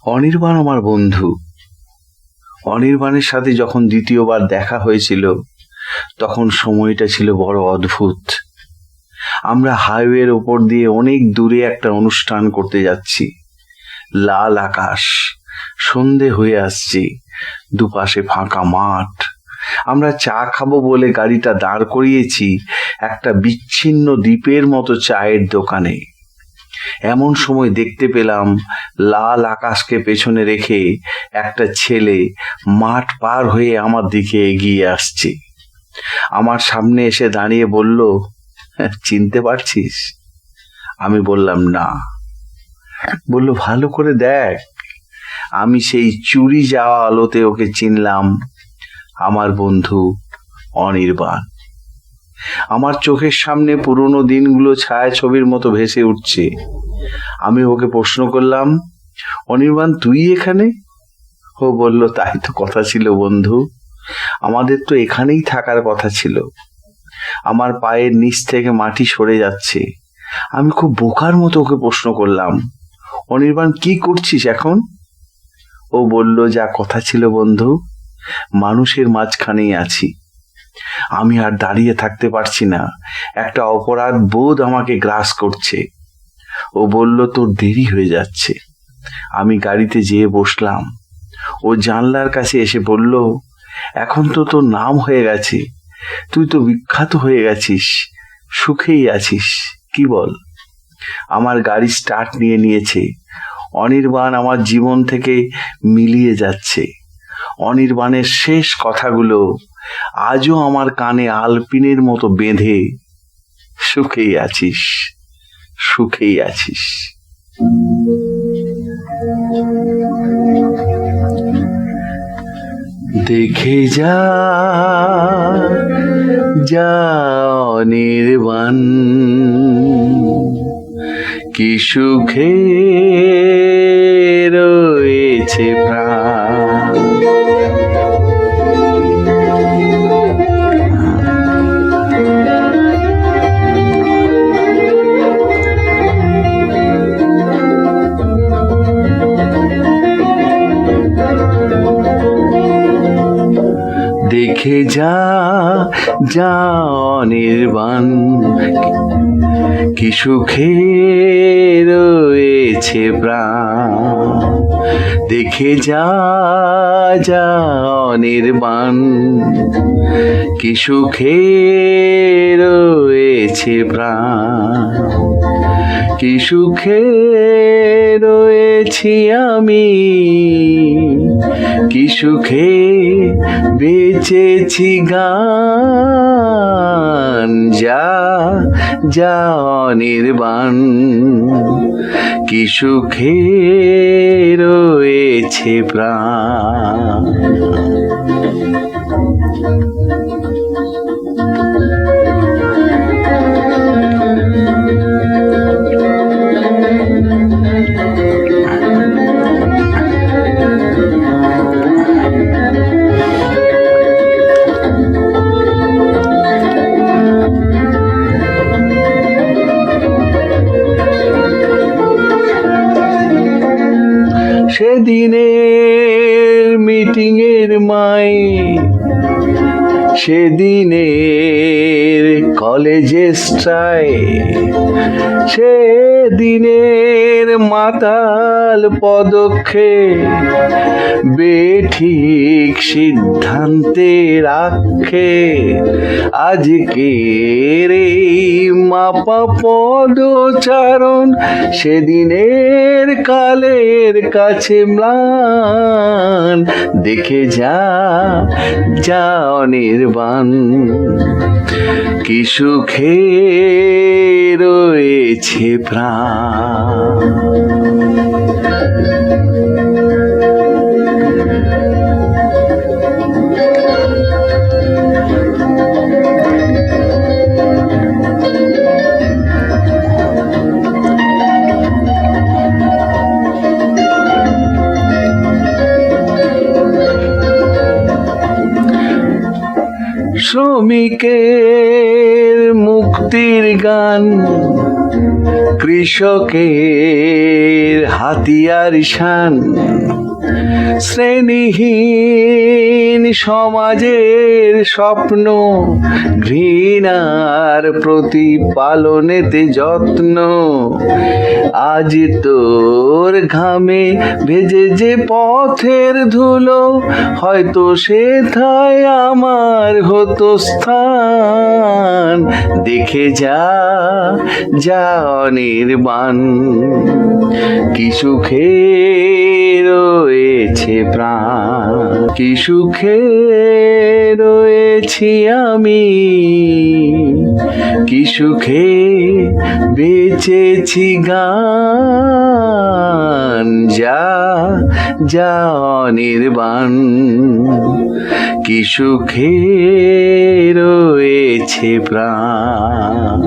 অনির্বাণ আমার বন্ধু। অনির্বাণের সাথে যখন দ্বিতীয়বার দেখা হয়েছিল তখন সময়টা ছিল বড় অদ্ভুত। আমরা হাইওয়ের ওপর দিয়ে অনেক দূরে একটা অনুষ্ঠান করতে যাচ্ছি। লাল আকাশ, সন্ধে হয়ে আসছে, দুপাশে ফাঁকা মাঠ। আমরা চা খাবো বলে গাড়িটা দাঁড় করিয়েছি একটা বিচ্ছিন্ন দ্বীপের মতো চায়ের দোকানে। এমন সময় দেখতে পেলাম লাল আকাশকে পেছনে রেখে একটা ছেলে মাঠ পার হয়ে আমার দিকে এগিয়ে আসছে। আমার সামনে এসে দাঁড়িয়ে বলল, চিনতে পারছিস? আমি বললাম না। বলল, ভালো করে দেখ। আমি সেই চুরি যাওয়া আলোতে ওকে চিনলাম, আমার বন্ধু অনির্বাণ। আমার চোখের সামনে পুরনো দিনগুলো ছায়াছবির মতো ভেসে উঠছে। আমি ওকে প্রশ্ন করলাম, অনির্বাণ, তুই এখানে? ও বলল, তাই তো কথা ছিল বন্ধু, আমাদের তো এখানেই থাকার কথা ছিল। আমার পায়ের নিচ থেকে মাটি সরে যাচ্ছে। আমি খুব বোকার মতো ওকে প্রশ্ন করলাম, অনির্বাণ, কি করছিস এখন? ও বলল, যা কথা ছিল বন্ধু, মানুষের মাঝখানেই আছি। আমি আর দাঁড়িয়ে থাকতে পারছি না, একটা অপরাধ বোধ আমাকে গ্রাস করছে। ও বলল, তোর দেরি হয়ে যাচ্ছে। আমি গাড়িতে যেয়ে বসলাম। ও জানলার কাছে এসে বলল, এখন তো তোর নাম হয়ে গেছে, তুই তো বিখ্যাত হয়ে গেছিস, সুখেই আছিস, কি বল? আমার গাড়ি স্টার্ট নিয়েছে। অনির্বাণ আমার জীবন থেকে মিলিয়ে যাচ্ছে। অনির্বাণের শেষ কথাগুলো আজও আমার কানে আলপিনের মতো বেঁধে, সুখেই আছিস, সুখেই আছিস। দেখে যা যা অনির্বাণ, কি সুখে রয়েছে প্রাণ। দেখে যা যা অনির্বাণ, কি সুখে রয়েছে প্রাণ। দেখে যা যা অনির্বাণ, কি সুখে রয়েছে প্রাণ। কি সুখে রয়েছি আমি, কি সুখে বেঁচেছি গান। যা যা অনির্বাণ, কি সুখে রয়েছে প্রাণ। সেদিনের মিটিংয়ের মায়ে, সেদিনের কলেজে স্ট্রাই, সেদিনের মাতাল পদক্ষেপ, বেঠিক সিদ্ধান্তের আক্ষেপ, আজকের এই মাপা পদচারণ সেদিনের কালের কাছে ম্লান। দেখে যা যা অনির্বাণ, কি সুখে রয়েছে প্রাণ। শ্রমিকের মুক্তির গান কৃষকের হাতিয়ার শান, শ্রেণীহীন সমাজের স্বপ্ন, ঘৃণার প্রতিপালনেতে যত্ন। আজ তোর ঘামে ভেজে যে পথের ধুলো, হয়তো সেথায় আমার হতো স্থান। দেখে যা যা অনির্বাণ, কি সুখে রয়েছে প্রাণ, কি সুখে রয়েছি আমি, কি সুখে বেঁচেছি গান। যা যা অনির্বাণ, কি সুখে রয়েছে প্রাণ।